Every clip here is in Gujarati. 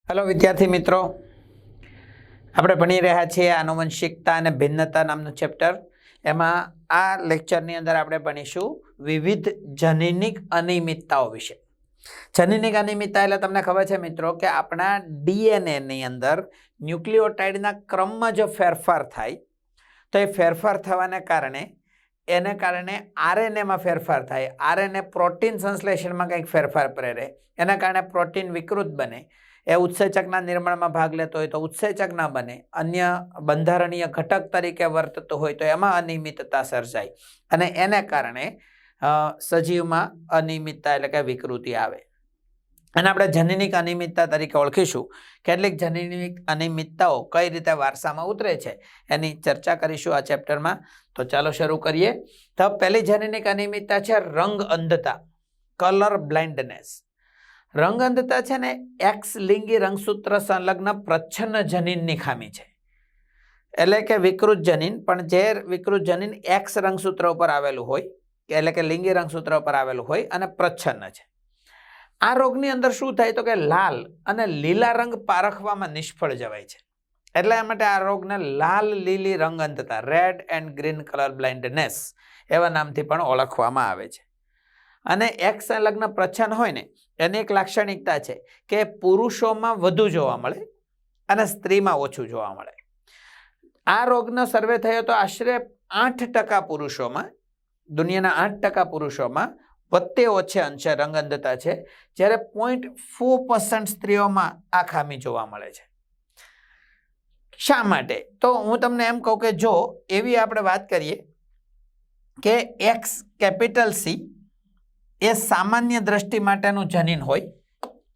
હેલો વિદ્યાર્થી મિત્રો, આપણે ભણી રહ્યા છીએ આનુવંશિકતા અને ભિન્નતા નામનું ચેપ્ટર. એમાં આ લેક્ચરની અંદર આપણે ભણીશું વિવિધ જનીનિક અનિયમિતતાઓ વિશે. જનીનિક અનિયમિતતા એટલે તમને ખબર છે મિત્રો કે આપણા ડીએનએની અંદર ન્યુક્લિયોટાઇડના ક્રમમાં જો ફેરફાર થાય તો એ ફેરફાર થવાને કારણે આરએનએમાં ફેરફાર થાય. આરએનએ પ્રોટીન સંશ્લેષણમાં કંઈક ફેરફાર પ્રેરે, એના કારણે પ્રોટીન વિકૃત બને. એ ઉત્સેચકના નિર્માણમાં ભાગ લેતો હોય તો ઉત્સેચક ના બને, અન્ય બંધારણીય ઘટક તરીકે વર્તતો હોય તો એમાં અનિયમિતતા સર્જાય અને એને કારણે સજીવમાં અનિયમિતતા એટલે કે વિકૃતિ આવે. અને આપણે જનીનિક અનિયમિતતા તરીકે ઓળખીશું. કેટલીક જનીનિક અનિયમિતતાઓ કઈ રીતે વારસામાં ઉતરે છે એની ચર્ચા કરીશું આ ચેપ્ટરમાં. તો ચાલો શરૂ કરીએ. તો પહેલી જનીનિક અનિયમિતતા છે રંગ અંધતા, કલર બ્લાઇન્ડનેસ. રંગ અંધતા છે ને એક્સ લિંગી રંગસૂત્ર સંલગ્ન પ્રચ્છન્ન જનીનની ખામી છે. એટલે કે વિકૃત જનીન, પણ જે વિકૃત જનીન એક્સ રંગસૂત્ર ઉપર આવેલું હોય, એટલે કે લિંગી રંગસૂત્ર ઉપર આવેલું હોય અને પ્રચ્છન્ન છે. આ રોગની અંદર શું થાય તો કે લાલ અને લીલા રંગ પારખવામાં નિષ્ફળ જવાય છે. એટલા માટે આ રોગને લાલ લીલી રંગ અંધતા, red and green colour blindness એવા નામથી પણ ઓળખવામાં આવે છે. અને એક્સ સંલગ્ન પ્રચ્છન્ન હોય ને એની એક લાક્ષણિકતા છે કે પુરુષોમાં વધુ જોવા મળે અને સ્ત્રીમાં ઓછું જોવા મળે. આ રોગનો સર્વે થયો તો આશરે 8% પુરુષોમાં, દુનિયાના 8% પુરુષોમાં વત્તે ઓછે અંશે રંગ અંધતા છે, જ્યારે 0.4% સ્ત્રીઓમાં આ ખામી જોવા મળે છે. શા માટે? તો હું તમને એમ કહું કે જો એવી આપણે વાત કરીએ કે એક્સ કેપિટલ સી એ સામાન્ય દ્રષ્ટિ માટેનું જનીન હોય,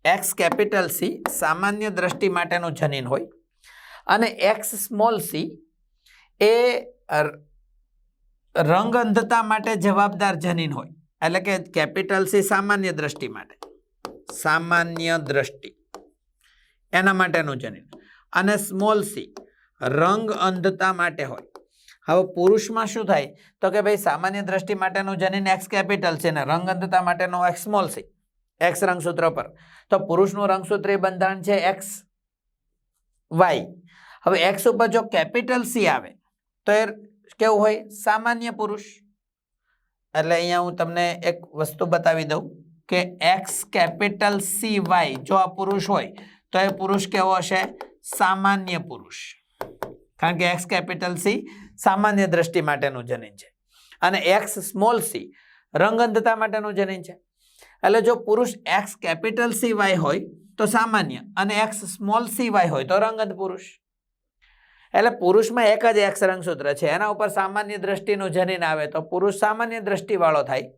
એક્સ કેપિટલ સી સામાન્ય દ્રષ્ટિ માટેનું જનીન હોય અને એક્સ સ્મોલ સી એ રંગ અંધતા માટે જવાબદાર જનીન હોય. એટલે કે કેપિટલ સી સામાન્ય દ્રષ્ટિ માટે, સામાન્ય દ્રષ્ટિ એના માટેનું જનીન, અને સ્મોલ સી રંગ અંધતા માટે હોય. હવે પુરુષમાં શું થાય તો કે ભાઈ સામાન્ય દ્રષ્ટિ માટેનું જનીન એક્સ કેપિટલ છે ને રંગ અંધતા માટેનો એક્સ સ્મોલ સી, એક્સ રંગસૂત્ર પર. તો પુરુષનું રંગસૂત્રીય બંધારણ છે એક્સ વાય. હવે એક્સ ઉપર જો કેપિટલ સી આવે તો એ કેવું હોય? સામાન્ય પુરુષ. એટલે અહીંયા હું તમને એક વસ્તુ બતાવી દઉં કે એક્સ કેપિટલ સી વાય જો આ પુરુષ હોય તો એ પુરુષ કેવો હશે? સામાન્ય પુરુષ. કારણ કે એક્સ કેપિટલ સી સામાન્ય દ્રષ્ટિ માટેનું જનીન છે અને એક્સ સ્મોલ સી રંગ અંધતા માટેનું જનીન છે. એટલે જો પુરુષ એક્સ કેપિટલ સી વાય હોય તો સામાન્ય અને એક્સ સ્મોલ સી વાય હોય તો રંગઅંધ પુરુષ. એટલે પુરુષમાં એક જ એક્સ રંગસૂત્ર છે, એના ઉપર સામાન્ય દ્રષ્ટિનું જનીન આવે તો પુરુષ સામાન્ય દ્રષ્ટિ વાળો થાય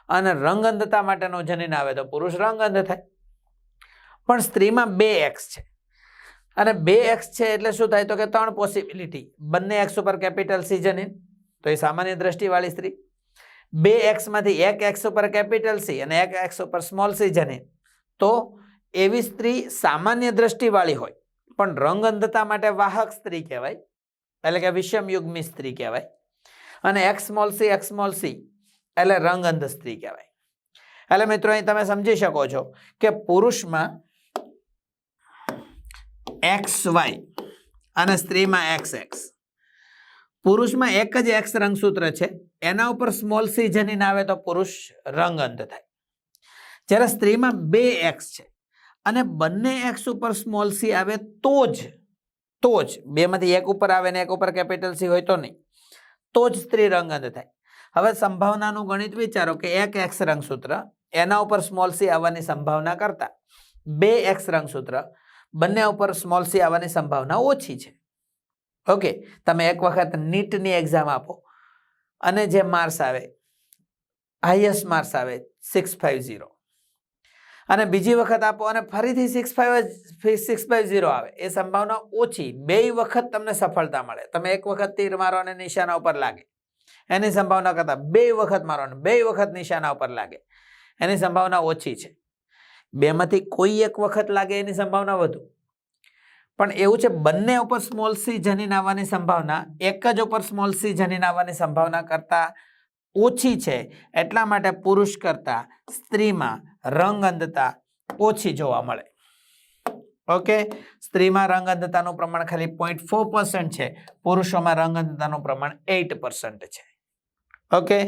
અને રંગ અંધતા માટેનું જનીન આવે તો પુરુષ રંગ અંધ થાય. પણ સ્ત્રીમાં 2 એક્સ છે અને 2 એક્સ છે એટલે શું થાય તો કે 3 પોસિબિલિટી. બંને એક્સ ઉપર કેપિટલ સી જનીન તો એ સામાન્ય દ્રષ્ટિ વાળી સ્ત્રી, 2 એક્સ માંથી 1 એક્સ ઉપર કેપિટલ સી અને 1 એક્સ ઉપર સ્મોલ સી જનીન તો એવી સ્ત્રી સામાન્ય દ્રષ્ટિ વાળી હોય પણ રંગ અંધતા માટે વાહક સ્ત્રી કહેવાય, એટલે કે વિષમયુગ્મી સ્ત્રી કહેવાય. અને એક્સ સ્મોલ સી એટલે રંગ અંધ સ્ત્રી કહેવાય. એટલે મિત્રો અહીં તમે સમજી શકો છો કે પુરુષમાં એક્સ વાય અને સ્ત્રીમાં એક્સ એક્સ. પુરુષમાં એક જ એક્સ રંગસૂત્ર છે, એના ઉપર સ્મોલ સી જનીન આવે તો પુરુષ રંગ અંધ થાય. જ્યારે સ્ત્રીમાં 2 એક્સ છે અને બંને એક્સ ઉપર સ્મોલ સી આવે તો જ બેમાંથી એક ઉપર આવે ને એક ઉપર કેપિટલ સી હોય તો નહીં, તો જ સ્ત્રી રંગ અંધ થાય. હવે સંભાવનાનું ગણિત વિચારો કે એક એક્સ રંગસૂત્ર એના ઉપર સ્મોલ સી આવવાની સંભાવના કરતા 2 એક્સ રંગસૂત્ર બંને ઉપર સ્મોલ સી આવવાની સંભાવના ઓછી છે. ઓકે, તમે એક વખત નીટની એક્ઝામ આપો અને જે માર્ક્સ આવે, હાઈએસ્ટ માર્ક્સ આવે 650, અને બીજી વખત આપો અને ફરીથી 650 આવે, એ સંભાવના ઓછી. 2 વખત તમને સફળતા મળે. તમે એક વખત તીર મારો અને નિશાના ઉપર લાગે એની સંભાવના કરતા 2 વખત મારો અને 2 વખત નિશાના ઉપર લાગે એની સંભાવના ઓછી છે. 2 માંથી કોઈ એક વખત લાગે એની સંભાવના વધુ. પણ એવું છે બંને ઉપર સ્મોલ સી જનીન આવવાની સંભાવના એક જ ઉપર સ્મોલ સી જનીન આવવાની સંભાવના કરતા ઓછી છે એટલા માટે પુરુષ કરતા સ્ત્રીમાં રંગ અંધતા ઓછી જોવા મળે. ઓકે, સ્ત્રીમાં રંગ અંધતાનું પ્રમાણ ખાલી 0.4% છે, પુરુષોમાં રંગ અંધતાનું પ્રમાણ 8% છે. ઓકે,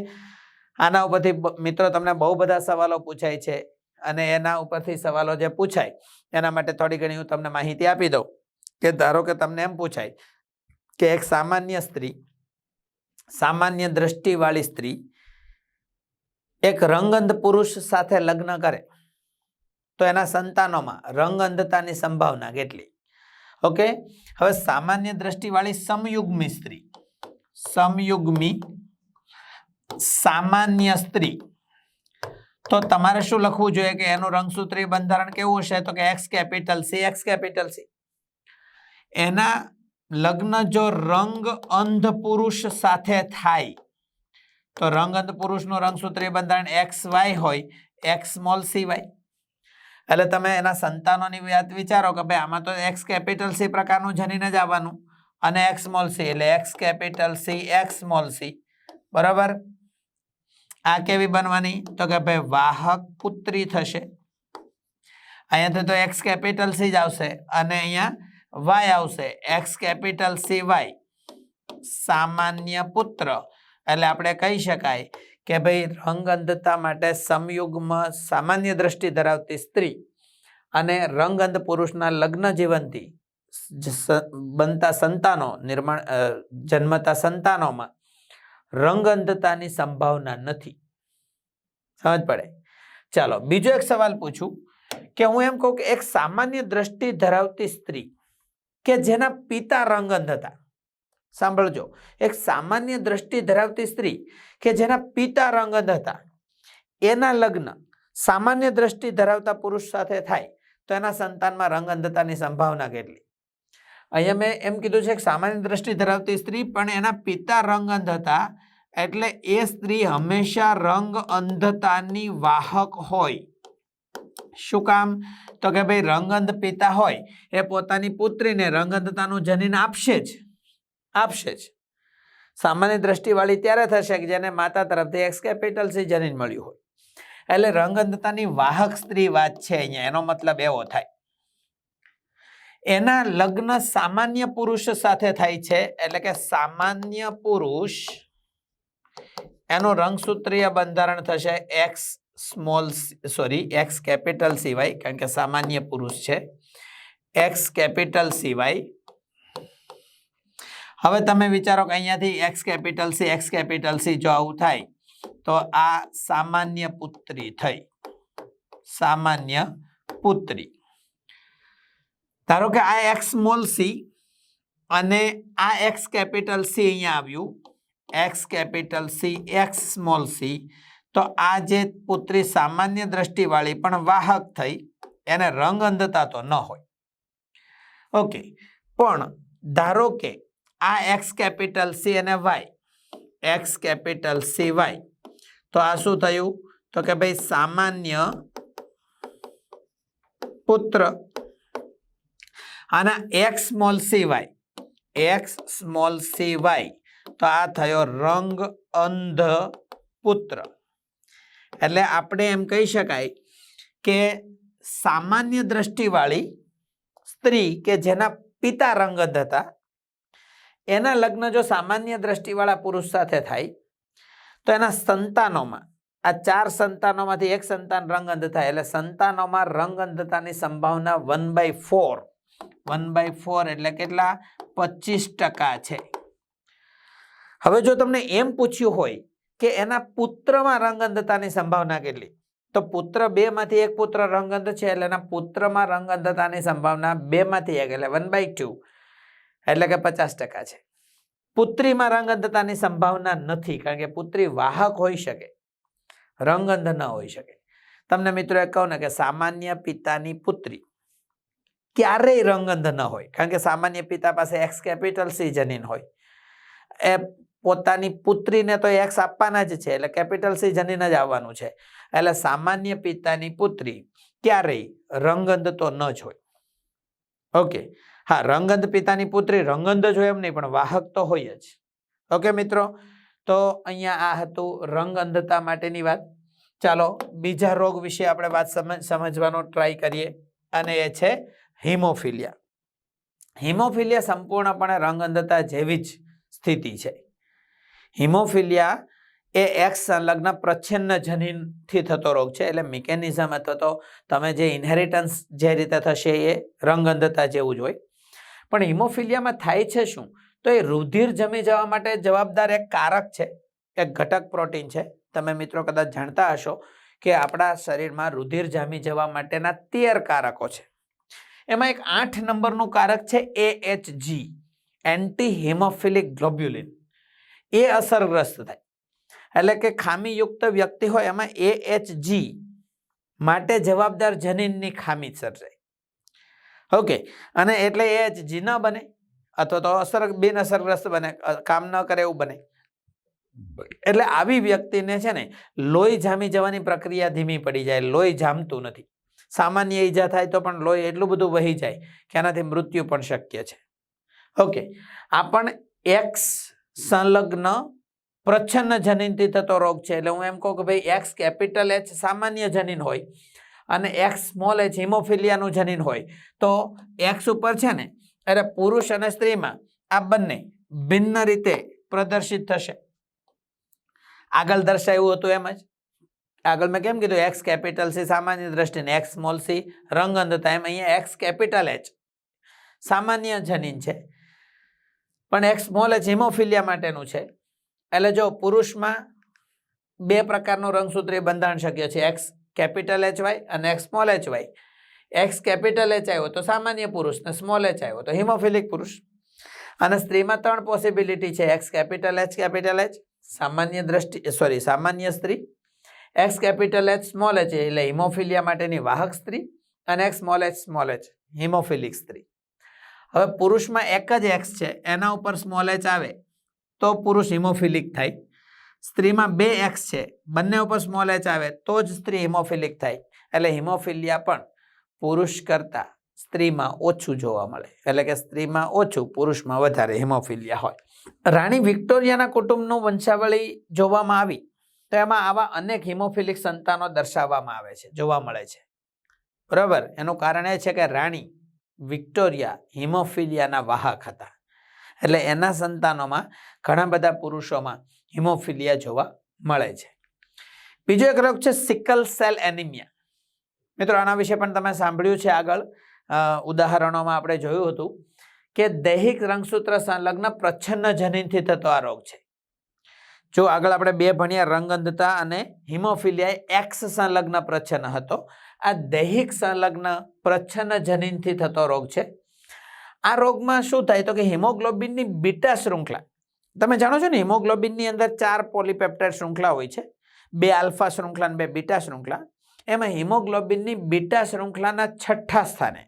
આના ઉપરથી મિત્રો તમને બહુ બધા સવાલો પૂછાય છે અને એના ઉપરથી સવાલો જે પૂછાય એના માટે થોડી ઘણી હું તમને માહિતી આપી દઉં કે ધારો કે તમને એમ પૂછાય કે એક સામાન્ય સ્ત્રી, સામાન્ય દ્રષ્ટિવાળી સ્ત્રી એક રંગઅંધ પુરુષ સાથે લગ્ન કરે તો એના સંતાનોમાં રંગ અંધતાની સંભાવના કેટલી? ઓકે, હવે સામાન્ય દ્રષ્ટિવાળી સમયુગ્મી સ્ત્રી, સમયુગ્મી સામાન્ય સ્ત્રી, તો તમારે શું લખવું જોઈએ કે એનું રંગસૂત્રીય બંધારણ કેવું હશે? તો કે X capital C, X capital C. એના લગ્ન જો રંગ અંધ પુરુષ સાથે થાય તો રંગ અંધ પુરુષનું રંગસૂત્રીય બંધારણ XY હોય, X સ્મોલ CY. એટલે તમે એના સંતાનોની વાત વિચારો કે ભાઈ આમાં તો X કેપિટલ C પ્રકારનું જનીન જ આવવાનું અને X સ્મોલ C એટલે X capital C, X small C. બરાબર, આ કેવી બનવાની? તો કે ભાઈ વાહક પુત્રી થશે. અહીંયાથી તો X કેપિટલ C જ આવશે અને અહીંયા Y આવશે, X કેપિટલ CY, સામાન્ય પુત્ર. એટલે આપણે કહી શકાય કે ભાઈ રંગ અંધતા માટે સમયુગ્મ સામાન્ય દ્રષ્ટિ ધરાવતી સ્ત્રી અને રંગ અંધ પુરુષના લગ્ન જીવનથી બનતા સંતાનો જન્મતા સંતાનોમાં રંગ અંધતાની સંભાવના નથી. સમજ પડે? ચાલો બીજો એક સવાલ પૂછું કે હું એમ કહું કે એક સામાન્ય દ્રષ્ટિ ધરાવતી સ્ત્રી કે જેના પિતા રંગ અંધ હતા, સાંભળજો, એક સામાન્ય દ્રષ્ટિ ધરાવતી સ્ત્રી કે જેના પિતા રંગ અંધ હતા, એના લગ્ન સામાન્ય દ્રષ્ટિ ધરાવતા પુરુષ સાથે થાય તો એના સંતાનમાં રંગ અંધતાની સંભાવના કેટલી? અહીંયા મેં એમ કીધું છે કે સામાન્ય દ્રષ્ટિ ધરાવતી સ્ત્રી પણ એના પિતા રંગ અંધ હતા એટલે એ સ્ત્રી હંમેશા રંગ અંધતાની વાહક હોય. શું કામ? તો કે ભાઈ રંગ અંધ પિતા હોય એ પોતાની પુત્રીને રંગ અંધતાનું જનીન આપશે જ. સામાન્ય દ્રષ્ટિવાળી ત્યારે થશે કે જેને માતા તરફથી X કેપિટલ C જનીન મળ્યું હોય. એટલે રંગ અંધતાની વાહક સ્ત્રી વાત છે અહીંયા, એનો મતલબ એવો થાય. એના લગ્ન સામાન્ય પુરુષ સાથે થાય છે એટલે કે સામાન્ય પુરુષ, એનું રંગસૂત્રીય બંધારણ થશે X કેપિટલ CY, કારણ કે સામાન્ય પુરુષ છે, X કેપિટલ CY. હવે તમે વિચારો કે અહીંયાથી X કેપિટલ C જો આવું થાય તો આ સામાન્ય પુત્રી થઈ, સામાન્ય પુત્રી. ધારો કે આ X સ્મોલ C અને આ X કેપિટલ C અહીંયા આવ્યું, X capital C, X small C, તો આ જે પુત્રી સામાન્ય દ્રષ્ટિવાળી પણ વાહક થઈ, એને રંગ અંધતા તો ન હોય. ઓકે, પણ ધારો કે આ X કેપિટલ C અને Y, X કેપિટલ CY, તો આ શું થયું? તો કે ભાઈ સામાન્ય પુત્ર અને X small CY, X small CY, તો આ થયો રંગ અંધ પુત્ર. એટલે આપણે એમ કહી શકાય કે સામાન્ય દ્રષ્ટિવાળી સ્ત્રી કે જેના પિતા રંગ અંધ હતા, એના લગ્ન જો સામાન્ય દ્રષ્ટિવાળા પુરુષ સાથે થાય તો એના સંતાનોમાં, આ 4 સંતાનોમાંથી એક સંતાન રંગ અંધ થાય એટલે સંતાનોમાં રંગ અંધતાની સંભાવના 1/4. 1/4 એટલે કેટલા? 25% છે. હવે જો તમને એમ પૂછ્યું હોય કે એના પુત્રમાં રંગ અંધતાની સંભાવના કેટલી, તો પુત્ર 2 માંથી એક પુત્ર રંગ અંધ છે એટલે એના પુત્રમાં રંગ અંધતાની સંભાવના 2 માંથી 1 એટલે 1/2 એટલે કે 50% છે. પુત્રીમાં રંગ અંધતાની સંભાવના નથી, કારણ કે પુત્રી વાહક હોઈ શકે, રંગ અંધ ન હોઈ શકે. તમને મિત્રો એ કહું ને કે સામાન્ય પિતાની પુત્રી ક્યારેય રંગ અંધ ન હોય, કારણ કે સામાન્ય પિતા પાસે X કેપિટલ C જનીન હોય, એ પોતાની પુત્રીને તો X આપવાના જ છે એટલે કેપિટલ C જનીન જ આવવાનું છે. એટલે સામાન્ય પિતાની પુત્રી ક્યારેય રંગંધ તો ન જ હોય. ઓકે, હા, રંગંધ પિતાની પુત્રી રંગંધ જ હોય એમ નહીં, પણ વાહક તો હોય જ. ઓકે મિત્રો, તો અહીંયા આ હતું રંગ અંધતા માટેની વાત. ચાલો બીજા રોગ વિશે આપણે વાત સમજવાનો ટ્રાય કરીએ, અને એ છે હિમોફિલિયા. હિમોફિલિયા સંપૂર્ણપણે રંગ અંધતા જેવી જ સ્થિતિ છે. હિમોફિલિયા એ એક્સ સંલગ્ન પ્રચ્છન્ન જનીનથી થતો રોગ છે. એટલે મિકેનિઝમ અથવા તો તમે જે ઇનહેરિટન્સ જે રીતે થશે એ રંગ અંધતા જેવું જ હોય. પણ હિમોફિલિયામાં થાય છે શું? તો એ રુધિર જમી જવા માટે જવાબદાર એક કારક છે, એક ઘટક પ્રોટીન છે. તમે મિત્રો કદાચ જાણતા હશો કે આપણા શરીરમાં રુધિર જામી જવા માટેના 13 કારકો છે. એમાં એક 8 નંબરનું કારક છે AHG, એન્ટી હિમોફિલિક ગ્લોબ્યુલિન. એ અસરગ્રસ્ત થાય એટલે કે ખામીયુક્ત વ્યક્તિ હોય એમાં AHG માટે જવાબદાર જનીનની ખામી સર્જાય. ઓકે, અને એટલે AHG ન બને અથવા તો બિન અસરગ્રસ્ત બને, કામ ન કરે એવું બને. એટલે આવી વ્યક્તિને છે ને લોહી જામી જવાની પ્રક્રિયા ધીમી પડી જાય, લોહી જામતું નથી. સામાન્ય ઈજા થાય તો પણ લોહી એટલું બધું વહી જાય કે એનાથી મૃત્યુ પણ શક્ય છે. ઓકે, આ પણ એક્સ સંલગ્ન પ્રચ્છન્ન જનીનથી થતો રોગ છે. એટલે હું એમ કહું કે ભાઈ એક્સ કેપિટલ H સામાન્ય જનીન હોય અને એક્સ સ્મોલ h હિમોફિલિયાનું જનીન હોય, તો એક્સ ઉપર છે ને એટલે પુરુષ અને સ્ત્રીમાં આ બંને ભિન્ન રીતે પ્રદર્શિત થશે. આગળ દર્શાવ્યું હતું એમ જ. આગળ મેં કેમ કીધું એક્સ કેપિટલ C સામાન્ય દ્રષ્ટિને, એક્સ સ્મોલ c રંગ અંધતા, એમ અહીંયા એક્સ કેપિટલ H સામાન્ય જનીન છે પણ એક્સ સ્મોલ h હિમોફિલિયા માટેનું છે. એટલે જો પુરુષમાં 2 પ્રકારનું રંગસૂત્રીય બંધારણ શક્ય છે, એક્સ કેપિટલ HY અને x small HY. X capital H આવ્યો તો સામાન્ય પુરુષ ને સ્મોલ h આવ્યો તો હિમોફિલિક પુરુષ. અને સ્ત્રીમાં 3 પોસિબિલિટી છે, એક્સ કેપિટલ H સામાન્ય સામાન્ય સ્ત્રી, x capital H small h એટલે હિમોફિલિયા માટેની વાહક સ્ત્રી, અને એક્સ સ્મોલ h હિમોફિલિક સ્ત્રી. હવે પુરુષમાં એક જ એક્સ છે, એના ઉપર સ્મોલ h આવે તો પુરુષ હિમોફિલિક થાય. સ્ત્રીમાં 2 એક્સ છે, બંને ઉપર સ્મોલ h આવે તો જ સ્ત્રી હિમોફિલિક થાય. એટલે હિમોફિલિયા પણ પુરુષ કરતા સ્ત્રીમાં ઓછું જોવા મળે. એટલે કે સ્ત્રીમાં ઓછું, પુરુષમાં વધારે હિમોફિલિયા હોય. રાણી વિક્ટોરિયાના કુટુંબનું વંશાવળી જોવામાં આવી તો એમાં આવા અનેક હિમોફિલિક સંતાનો દર્શાવવામાં આવે છે, જોવા મળે છે. બરાબર, એનું કારણ એ છે કે રાણી વિક્ટોરિયા હિમોફિલિયાના વાહક હતા. એટલે એના સંતાનોમાં ઘણા બધા પુરુષોમાં હિમોફિલિયા જોવા મળે છે. બીજો એક રોગ છે સિકલ સેલ એનિમિયા. મિત્રો આના વિશે પણ તમે સાંભળ્યું છે. આગળ ઉદાહરણોમાં આપણે જોયું હતું કે દૈહિક રંગસૂત્ર સંલગ્ન પ્રચ્છન્ન જનીનથી થતો આ રોગ છે. જો આગળ આપણે 2 ભણ્યા રંગ અંધતા અને હિમોફિલિયા એક્સ સંલગ્ન પ્રચ્છન્ન હતો. આ દૈહિક સંલગ્ન પ્રચ્છન્ન જનીનથી થતો રોગ છે. આ રોગમાં શું થાય તો કે હિમોગ્લોબિનની બીટા શૃંખલા, તમે જાણો છો ને હિમોગ્લોબિનની અંદર 4 પોલીપેપ્ટાઇડ શૃંખલા હોય છે, 2 આલ્ફા શૃંખલા અને 2 બીટા શૃંખલા. એમાં હિમોગ્લોબિનની બીટા શૃંખલાના 6થા સ્થાને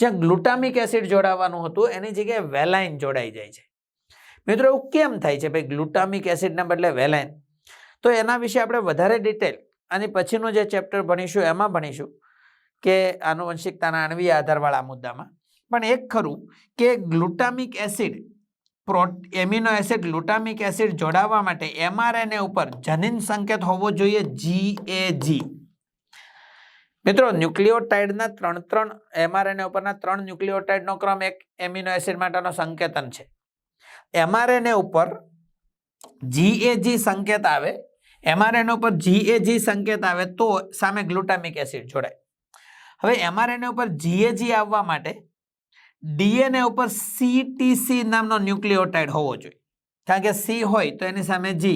જ્યાં ગ્લુટામિક એસિડ જોડાવાનું હતું એની જગ્યાએ વેલાઇન જોડાઈ જાય છે. મિત્રો એવું કેમ થાય છે ભાઈ, ગ્લુટામિક એસિડના બદલે વેલાઇન? તો એના વિશે આપણે વધારે ડિટેલ અને પછીનું જે ચેપ્ટર ભણીશું એમાં ભણીશું કે આનુવંશિકતાના આણ્વીય આધારવાળા મુદ્દામાં. પણ એક ખરું કે glutamic acid amino acid glutamic acid જોડાવા માટે mRNA ઉપર જનીન સંકેત હોવો જોઈએ GAG. મિત્રો ન્યુક્લિયોટાઇડના 3 mRNA ઉપરના 3 ન્યુક્લિયોટાઇડનો ક્રમ એક એમિનો એસિડ માટેનો સંકેતન છે. mRNA ઉપર GAG સંકેત આવે, mRNA ઉપર GAG સંકેત આવે તો સામે ગ્લુટામિક એસિડ જોડાય. હવે mRNA ઉપર GAG આવવા માટે DNA ઉપર CTC નામનો ન્યુક્લિયોટાઇડ હોવો જોઈએ. કારણ કે C હોય તો એની સામે G,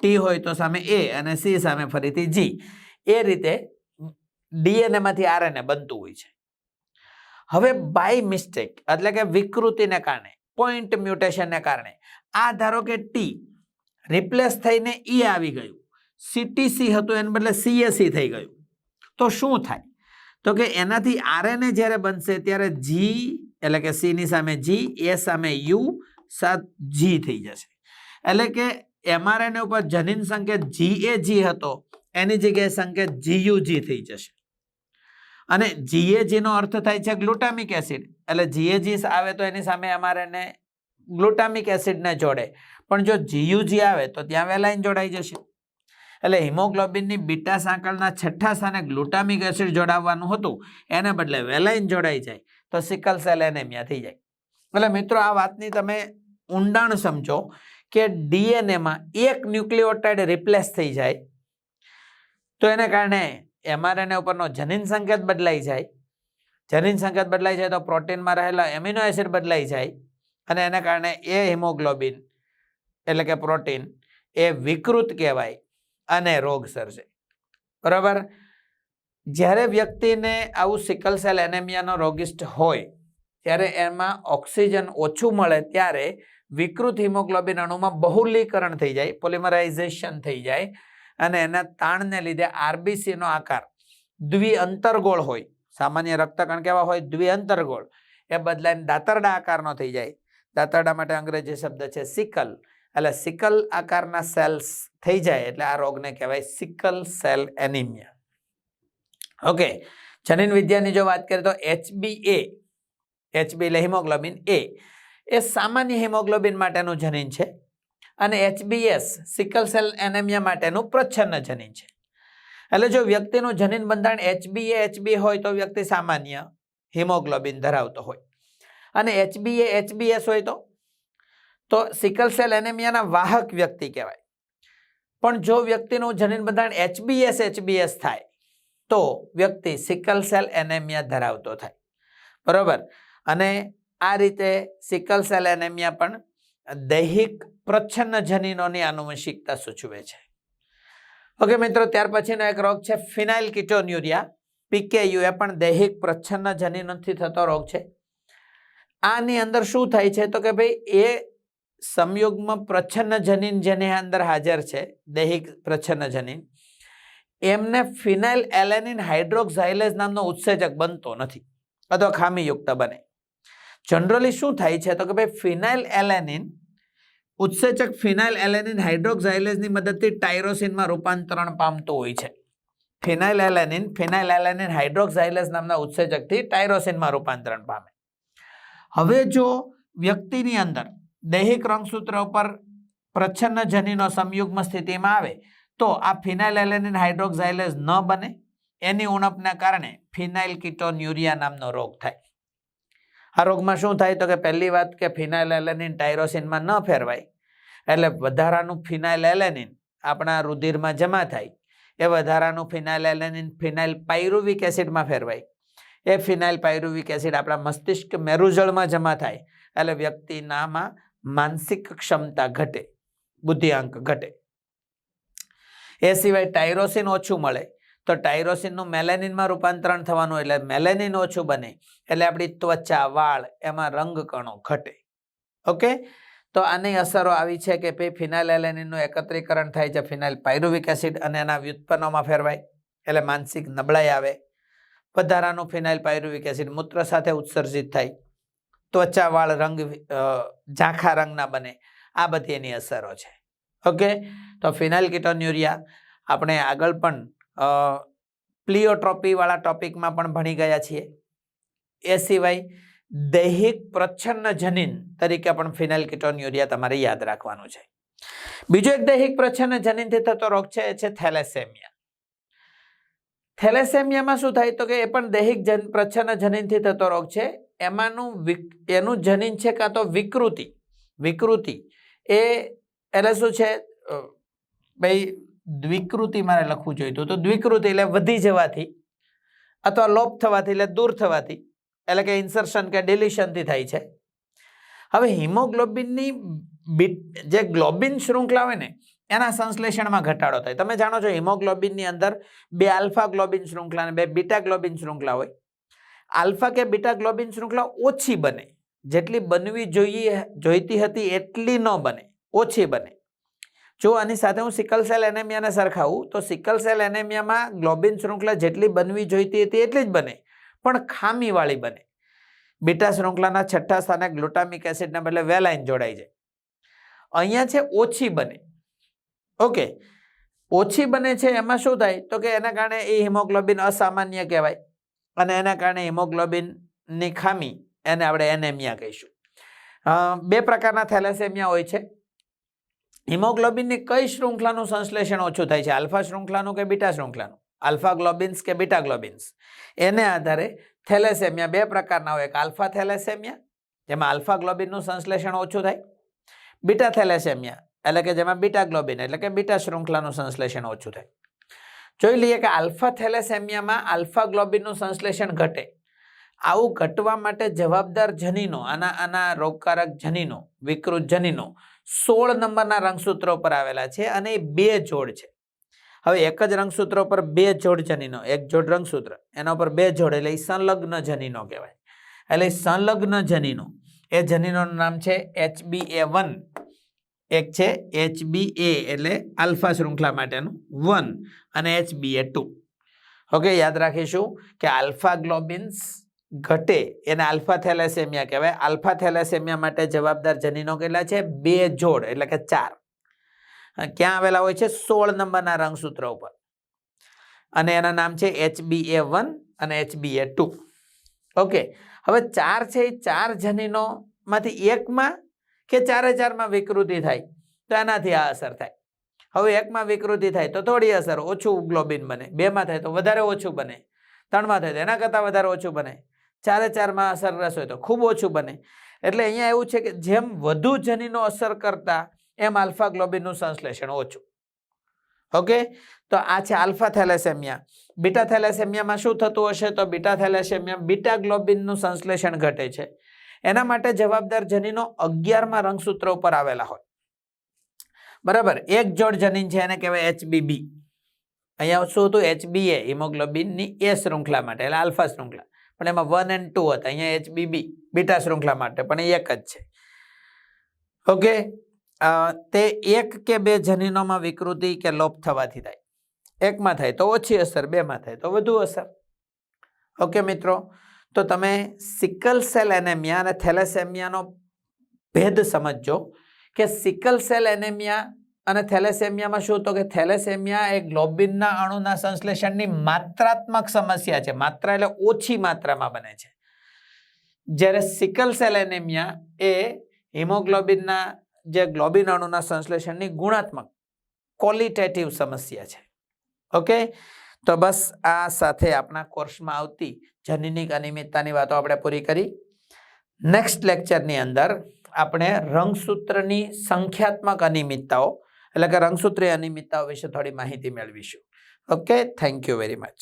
T હોય તો સામે A અને C સામે ફરીથી G. એ રીતે DNA માંથી RNA બનતું હોય છે. હવે બાય મિસ્ટેક એટલે કે વિકૃતિને કારણે, પોઈન્ટ મ્યુટેશનને કારણે આ ધારો કે T રિપ્લેસ થઈને E આવી ગયું, CTC હતું એને બદલે CAC થઈ ગયું, તો શું થાય? તો કે એનાથી RNA જ્યારે બનશે ત્યારે G એટલે કે C ની સામે G, A સામે U, સાથ G થઈ જશે. એટલે કે mRNA ઉપર જનીન સંકેત GAG હતો એની જગ્યાએ સંકેત GUG થઈ જશે. અને GAG નો અર્થ થાય છે ગ્લુટામિક એસિડ. એટલે GAG આવે તો એની સામે mRNA ગ્લુટામિક એસિડને જોડે, પણ જો GUG આવે તો ત્યાં વેલાઇન જોડાઈ જશે. એટલે હિમોગ્લોબિનની બીટા સાંકળના છઠ્ઠા સ્થાને ગ્લુટામિક એસિડ જોડાવવાનું હતું, એને બદલે વેલાઇન જોડાઈ જાય તો સિકલ સેલ એનેમિયા થઈ જાય. એટલે મિત્રો આ વાતની તમે ઊંડાણ સમજો કે ડીએનએમાં એક ન્યુક્લિયોટાઇડ રિપ્લેસ થઈ જાય તો એને કારણે mRNA ઉપરનો જનીન સંકેત બદલાઈ જાય. જનીન સંકેત બદલાઈ જાય તો પ્રોટીનમાં રહેલા એમિનો એસિડ બદલાઈ જાય અને એને કારણે એ હિમોગ્લોબિન એટલે કે પ્રોટીન એ વિકૃત કહેવાય અને રોગ સર્જે. બરાબર. જ્યારે વ્યક્તિને આવું સિકલ સેલ એનેમિયાનો રોગિષ્ટ હોય ત્યારે એમાં ઓક્સિજન ઓછું મળે ત્યારે વિકૃત હિમોગ્લોબિન અણુમાં બહુલીકરણ થઈ જાય, પોલિમરાઇઝેશન થઈ જાય અને એના તાણને લીધે RBC નો આકાર દ્વિઅંતરગોળ હોય. સામાન્ય રક્તકણ કેવા હોય? દ્વિઅંતરગોળ. એ બદલાઈને દાતરડા આકારનો થઈ જાય. દાતરડા માટે અંગ્રેજી શબ્દ છે સિકલ. એટલે સિકલ આકારના સેલ્સ થઈ જાય એટલે આ રોગને કહેવાય સિકલ સેલ એનિમિયા. ઓકે, જનીન વિદ્યાની જો વાત કરીએ તો HB એટલે હિમોગ્લોબિન A એ સામાન્ય હિમોગ્લોબિન માટેનું જનીન છે અને HBS સિકલ સેલ એનેમિયા માટેનું પ્રચ્છન્ન જનીન છે. એટલે જો વ્યક્તિનું જનીન બંધારણ HB હોય તો વ્યક્તિ સામાન્ય હિમોગ્લોબિન ધરાવતો હોય અને HBS હોય તો સિકલ સેલ એનેમિયાના વાહક વ્યક્તિ કહેવાય. પણ જો વ્યક્તિનું જનીન બંધારણ HBS થાય તો વ્યક્તિ સિકલ સેલ એનેમિયા ધરાવતો થાય. બરોબર. અને આ રીતે સિકલ સેલ એનેમિયા પણ દૈહિક પ્રચ્છન્ન જનીનોની આનુવંશિકતા સૂચવે છે. ઓકે મિત્રો, ત્યાર પછીનો એક રોગ છે ફિનાઇલ કીટોન્યુરિયા PKU. એ પણ દૈહિક પ્રચ્છન્ન જનીનોથી થતો રોગ છે. આની અંદર શું થાય છે તો કે ભાઈ એ સંયુગ્મ પ્રચ્છન્ન જનીન જેની અંદર હાજર છે, દૈહિક પ્રચ્છન્ન જનીન, એમને ફિનાઇલ એલેનિન હાઇડ્રોક્સાઇલેઝ નામનો ઉત્સેચક બનતો નથી અથવા ખામીયુક્ત બને. જનરલી શું થાય છે તો કે ભાઈ ફિનાઇલ એલેનિન ઉત્સેચક ફિનાઇલ એલેનિન હાઇડ્રોક્સાઇલેઝની મદદથી ટાયરોસિનમાં રૂપાંતરણ પામતું હોય છે. ફિનાઇલ એલેનિન હાઇડ્રોક્સાઇલેઝ નામના ઉત્સેચકથી ટાયરોસિનમાં રૂપાંતરણ પામે. હવે જો વ્યક્તિની અંદર દૈહિક રંગસૂત્ર ઉપર પ્રચ્છન્ન જનીનો સંયુગ્મ સ્થિતિમાં આવે તો આ ફિનાઇલ એલેનિન હાઇડ્રોક્સાઇલેઝ ન બને. એની ઉણપના કારણે ફિનાઇલ કીટોન્યુરિયા નામનો રોગ થાય. આ રોગમાં શું થાય તો કે પહેલી વાત કે ફિનાઇલ એલેનિન ટાયરોસિનમાં ન ફેરવાય એટલે વધારાનું ફિનાઇલ એલેનિન આપણા રુધિરમાં જમા થાય. એ વધારાનું ફિનાઇલ એલેનિન ફિનાઇલ પાયરુવિક એસિડમાં ફેરવાય. એ ફિનાઇલ પાયરુવિક એસિડ આપણા મસ્તિષ્ક મેરુજળમાં જમા થાય એટલે વ્યક્તિનામાં માનસિક ક્ષમતા ઘટે, બુદ્ધિઆંક ઘટે. એ સિવાય ટાયરોસિન ઓછું મળે તો ટાયરોસિનનું મેલેનિનમાં રૂપાંતરણ થવાનું એટલે મેલેનિન ઓછું બને એટલે આપણી ત્વચા, વાળ એમાં રંગકણો ઘટે. ઓકે, તો આની અસરો આવી છે કે ભાઈ ફિનાઇલ એલેનિનનું એકત્રીકરણ થાય છે ફિનાઇલ પાયરુવિક એસિડ અને એના વ્યુત્પન્નોમાં ફેરવાય એટલે માનસિક નબળાઈ આવે. વધારાનું ફિનાઇલ પાયરુવિક એસિડ મૂત્ર સાથે ઉત્સર્જિત થાય, ત્વચા, વાળ ઝાંખા રંગના બને. આ બધી એની અસરો છે. ઓકે, તો ફિનાઇલ કીટોન્યુરિયા આપણે આગળ પણ પ્લિયોટ્રોપી વાળા ટોપિકમાં પણ ભણી ગયા છીએ. એ સિવાય દૈહિક પ્રચ્છન્ન જનીન તરીકે પણ ફિનાઇલ કીટોન્યુરિયા તમારે યાદ રાખવાનું છે. બીજો એક દૈહિક પ્રચ્છન્ન જનીનથી થતો રોગ છે એ છે થેલેસેમિયા. થેલેસેમિયામાં શું થાય તો કે એ પણ દૈહિક પ્રચ્છન્ન જનીનથી થતો રોગ છે. એનું જનીન છે કાં તો વિકૃતિ એ એટલે શું છે ભાઈ દ્વિકૃતિ મારે લખવું જોઈતું તો દ્વિકૃતિ એટલે વધી જવાથી અથવા લોપ થવાથી એટલે દૂર થવાથી એટલે કે ઇન્સર્શન કે ડિલિશનથી થાય છે. હવે હિમોગ્લોબિનની જે ગ્લોબિન શૃંખલા હોય ને એના સંશ્લેષણમાં ઘટાડો થાય. તમે જાણો છો હિમોગ્લોબિનની અંદર 2 આલ્ફા ગ્લોબિન શૃંખલા અને 2 બીટા ગ્લોબિન શૃંખલા હોય. આલ્ફા કે બીટા ગ્લોબિન શૃંખલા ઓછી બને, જેટલી બનવી જોઈતી હતી એટલી ન બને, ઓછી બને. જો આની સાથે હું સિકલ સેલ એનેમિયાને સરખાવું તો સિકલ સેલ એનેમિયામાં ગ્લોબિન શૃંખલા જેટલી બનવી જોઈતી હતી એટલી જ બને પણ ખામીવાળી બને. બીટા શૃંખલાના છઠ્ઠા સ્થાને ગ્લુટામિક એસિડના બદલે વેલાઇન જોડાઈ જાય. અહીંયા છે ઓછી બને. ઓકે, ઓછી બને છે એમાં શું થાય તો કે એના કારણે એ હિમોગ્લોબિન અસામાન્ય કહેવાય અને એના કારણે હિમોગ્લોબિનની ખામી એને આપણે એનેમિયા કહીશું. 2 પ્રકારના થેલેસેમિયા હોય છે. હિમોગ્લોબિનની કઈ શૃંખલાનું સંશ્લેષણ ઓછું થાય છે, આલ્ફા શૃંખલાનું કે બીટા શૃંખલાનું, આલ્ફા ગ્લોબિન્સ કે બીટા ગ્લોબિન્સ? એને આધારે થેલેસેમિયા બે પ્રકારના હોય, એક આલ્ફા થેલેસેમિયા જેમાં આલ્ફા ગ્લોબિનનું સંશ્લેષણ ઓછું થાય, બીટા થેલેસેમિયા એટલે કે જેમાં બીટા ગ્લોબિન એટલે કે બીટા શૃંખલાનું સંશ્લેષણ ઓછું થાય. જોઈ લઈએ કે આલ્ફા થેલેસેમિયામાં આલ્ફા ગ્લોબિનનું સંશ્લેષણ ઘટે. આવું ઘટવા માટે જવાબદાર જનીનો, આના રોગકારક જનીનો, વિકૃત જનીનો 16 નંબરના રંગસૂત્રો પર આવેલા છે અને એ 2 જોડ છે. હવે એક જ રંગસૂત્ર પર 2 જોડ જનીનો, એક જોડ રંગસૂત્ર એના ઉપર 2 જોડ એટલે સંલગ્ન જનીનો કહેવાય. એટલે સંલગ્ન જનીનો, એ જનીનોનું નામ છે HbA1, એક છે HbA એટલે આલ્ફા શૃંખલા માટેનું 1 અને HbA2. ઓકે, યાદ રાખીશું કે આલ્ફા ગ્લોબિન્સ ઘટે એને આલ્ફા થેલેસેમિયા કહેવાય. આલ્ફા થેલેસેમિયા માટે જવાબદાર જનીનો કેટલા છે? 2 જોડ એટલે કે 4. ક્યાં આવેલા હોય છે? 16 નંબરના રંગસૂત્ર ઉપર, અને એના નામ છે HbA1 અને HbA2. ઓકે, હવે 4 છે એ 4 જનીનો માંથી એકમાં કે 4 વિકૃતિ થાય તો એનાથી આ અસર થાય. હવે એકમાં વિકૃતિ થાય તો થોડી અસર, ઓછું ગ્લોબિન બને, 2માં થાય તો વધારે ઓછું બને, 3માં થાય તો એના કરતાં વધારે ઓછું બને, 4 અસરગ્રસ્ત હોય તો ખૂબ ઓછું બને. એટલે અહીંયા એવું છે કે જેમ વધુ જનીનો અસર કરતા એમ આલ્ફા ગ્લોબિનનું સંશ્લેષણ ઓછું. ઓકે, તો આ છે આલ્ફા થેલેસેમિયા. બીટા થેલેસેમિયામાં શું થતું હશે? તો બીટા થેલેસેમિયા બીટા ગ્લોબિનનું સંશ્લેષણ ઘટે છે. એના માટે જવાબદાર જનીનો 11મા રંગસૂત્ર ઉપર આવેલા હોય. બરાબર, એક જોડ જનીન છે એને કહેવાય HbB. અહીંયા શું હતું? HbA હિમોગ્લોબિનની A શૃંખલા માટે એટલે આલ્ફા શૃંખલા, પણ એમાં 1 અને 2 હતા. અહીંયા HbB બીટા શૃંખલા માટે પણ એક જ છે. ઓકે, તે 1 કે 2 જનીનોમાં વિકૃતિ કે લોપ થવાથી થાય. 1માં થાય તો ઓછી અસર, 2માં થાય તો વધુ અસર. ઓકે મિત્રો, તો તમે સિકલ સેલ એનેમિયા અને થેલેસેમિયાનો ભેદ સમજજો કે સિકલ સેલ એનેમિયા અને થેલેસેમિયામાં શું? તો કે થેલેસેમિયા એ ગ્લોબિનના અણુના સંશ્લેષણની માત્રાત્મક સમસ્યા છે. માત્રા એટલે ઓછી માત્રામાં બને છે. જ્યારે સિકલ સેલ એનેમિયા એ હિમોગ્લોબિનના જે ગ્લોબિન અણુના સંશ્લેષણની ગુણાત્મક ક્વોલિટેટિવ સમસ્યા છે. ઓકે, તો બસ આ સાથે આપણા કોર્સમાં આવતી જનીનિક અનિયમિતતાની વાતો આપણે પૂરી કરી. નેક્સ્ટ લેક્ચરની અંદર આપણે રંગસૂત્રની સંખ્યાત્મક અનિયમિતતાઓ એટલે કે રંગસૂત્રીય અનિયમિતતાઓ વિશે થોડી માહિતી મેળવીશું. Okay, thank you very much.